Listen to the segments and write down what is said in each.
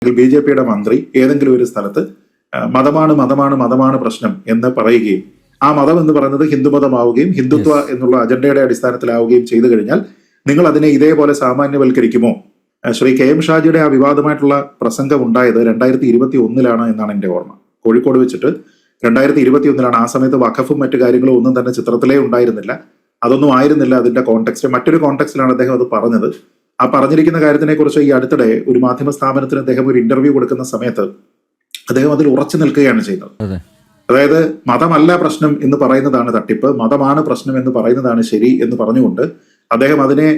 ബി.ജെ.പിയുടെ മന്ത്രി ഏതെങ്കിലും ഒരു സ്ഥലത്ത് മതമാണ് പ്രശ്നം എന്ന് പറയുകയും ആ മതം എന്ന് പറയുന്നത് ഹിന്ദുമതമാവുകയും ഹിന്ദുത്വ എന്നുള്ള അജണ്ടയുടെ അടിസ്ഥാനത്തിലാവുകയും ചെയ്തു കഴിഞ്ഞാൽ നിങ്ങൾ അതിനെ ഇതേപോലെ സാമാന്യവൽക്കരിക്കുമോ? ശ്രീ കെ എം ഷാജിയുടെ ആ വിവാദമായിട്ടുള്ള പ്രസംഗം ഉണ്ടായത് 2021 എന്നാണ് എന്റെ ഓർമ്മ. കോഴിക്കോട് വെച്ചിട്ട് 2021 ആ സമയത്ത് വഖഫും മറ്റു കാര്യങ്ങളും ഒന്നും തന്നെ ചിത്രത്തിലേ ഉണ്ടായിരുന്നില്ല. അതൊന്നും ആയിരുന്നില്ല അതിന്റെ കോണ്ടെക്സ്റ്റ്. മറ്റൊരു കോണ്ടെക്സ്റ്റിലാണ് അദ്ദേഹം അത് പറഞ്ഞത്. ആ പറഞ്ഞിരിക്കുന്ന കാര്യത്തിനെ കുറിച്ച് ഈ അടുത്തിടെ ഒരു മാധ്യമ സ്ഥാപനത്തിന് അദ്ദേഹം ഒരു ഇന്റർവ്യൂ കൊടുക്കുന്ന സമയത്ത് അദ്ദേഹം അതിൽ ഉറച്ചു നിൽക്കുകയാണ് ചെയ്യുന്നത്. അതായത് മതമല്ല പ്രശ്നം എന്ന് പറയുന്നതാണ് തട്ടിപ്പ്, മതമാണ് പ്രശ്നം എന്ന് പറയുന്നതാണ് ശരി എന്ന് പറഞ്ഞുകൊണ്ട് അദ്ദേഹം അതിനെ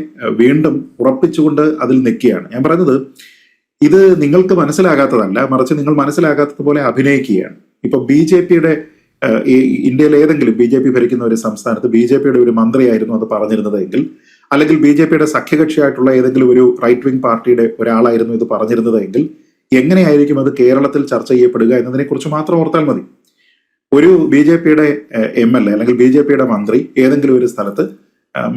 വീണ്ടും ഉറപ്പിച്ചുകൊണ്ട് അതിൽ നിൽക്കുകയാണ്. ഞാൻ പറയുന്നത് ഇത് നിങ്ങൾക്ക് മനസ്സിലാകാത്തതല്ല, മറിച്ച് നിങ്ങൾ മനസ്സിലാകാത്തതുപോലെ അഭിനയിക്കുകയാണ്. ഇപ്പൊ ബി.ജെ.പിയുടെ ഇന്ത്യയിൽ ഏതെങ്കിലും ബി.ജെ.പി ഭരിക്കുന്ന ഒരു സംസ്ഥാനത്ത് ബി.ജെ.പിയുടെ ഒരു മന്ത്രിയായിരുന്നു അത് പറഞ്ഞിരുന്നതെങ്കിൽ, അല്ലെങ്കിൽ ബി.ജെ.പിയുടെ സഖ്യകക്ഷിയായിട്ടുള്ള ഏതെങ്കിലും ഒരു റൈറ്റ് വിംഗ് പാർട്ടിയുടെ ഒരാളായിരുന്നു ഇത് പറഞ്ഞിരുന്നതെങ്കിൽ എങ്ങനെയായിരിക്കും അത് കേരളത്തിൽ ചർച്ച ചെയ്യപ്പെടുക എന്നതിനെ കുറിച്ച് മാത്രം ഓർത്താൽ മതി. ഒരു ബി.ജെ.പിയുടെ എം.എൽ.എ അല്ലെങ്കിൽ ബി.ജെ.പിയുടെ മന്ത്രി ഏതെങ്കിലും ഒരു സ്ഥലത്ത്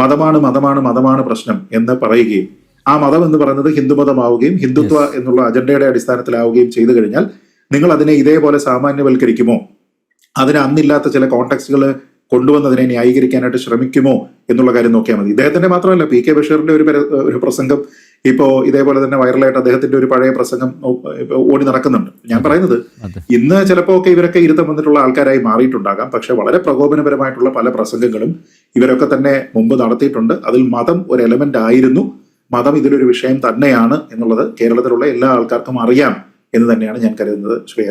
മതമാണ് പ്രശ്നം എന്ന് പറയുകയും ആ മതം എന്ന് പറയുന്നത് ഹിന്ദുമതമാവുകയും ഹിന്ദുത്വ എന്നുള്ള അജണ്ടയുടെ അടിസ്ഥാനത്തിലാവുകയും ചെയ്തു കഴിഞ്ഞാൽ നിങ്ങൾ അതിനെ ഇതേപോലെ സാമാന്യവൽക്കരിക്കുമോ? അതിന് അന്നില്ലാത്ത ചില കോണ്ടെക്സ്റ്റുകൾ കൊണ്ടുവന്നതിനെ ന്യായീകരിക്കാനായിട്ട് ശ്രമിക്കുമോ എന്നുള്ള കാര്യം നോക്കിയാൽ മതി. ഇദ്ദേഹത്തിന്റെ മാത്രമല്ല, പി.കെ. ബഷീറിന്റെ ഒരു പ്രസംഗം ഇപ്പോ ഇതേപോലെ തന്നെ വൈറലായിട്ട് അദ്ദേഹത്തിന്റെ ഒരു പഴയ പ്രസംഗം ഓടി നടക്കുന്നുണ്ട്. ഞാൻ പറയുന്നത് ഇന്ന് ചിലപ്പോ ഒക്കെ ഇവരൊക്കെ ഇരുത്തം വന്നിട്ടുള്ള ആൾക്കാരായി മാറിയിട്ടുണ്ടാകാം, പക്ഷെ വളരെ പ്രകോപനപരമായിട്ടുള്ള പല പ്രസംഗങ്ങളും ഇവരൊക്കെ തന്നെ മുമ്പ് നടത്തിയിട്ടുണ്ട്. അതിൽ മതം ഒരു എലമെന്റ് ആയിരുന്നു, മതം ഇതിലൊരു വിഷയം തന്നെയാണ് എന്നുള്ളത് കേരളത്തിലുള്ള എല്ലാ ആൾക്കാർക്കും അറിയാം എന്ന് തന്നെയാണ് ഞാൻ കരുതുന്നത്. ശ്രീ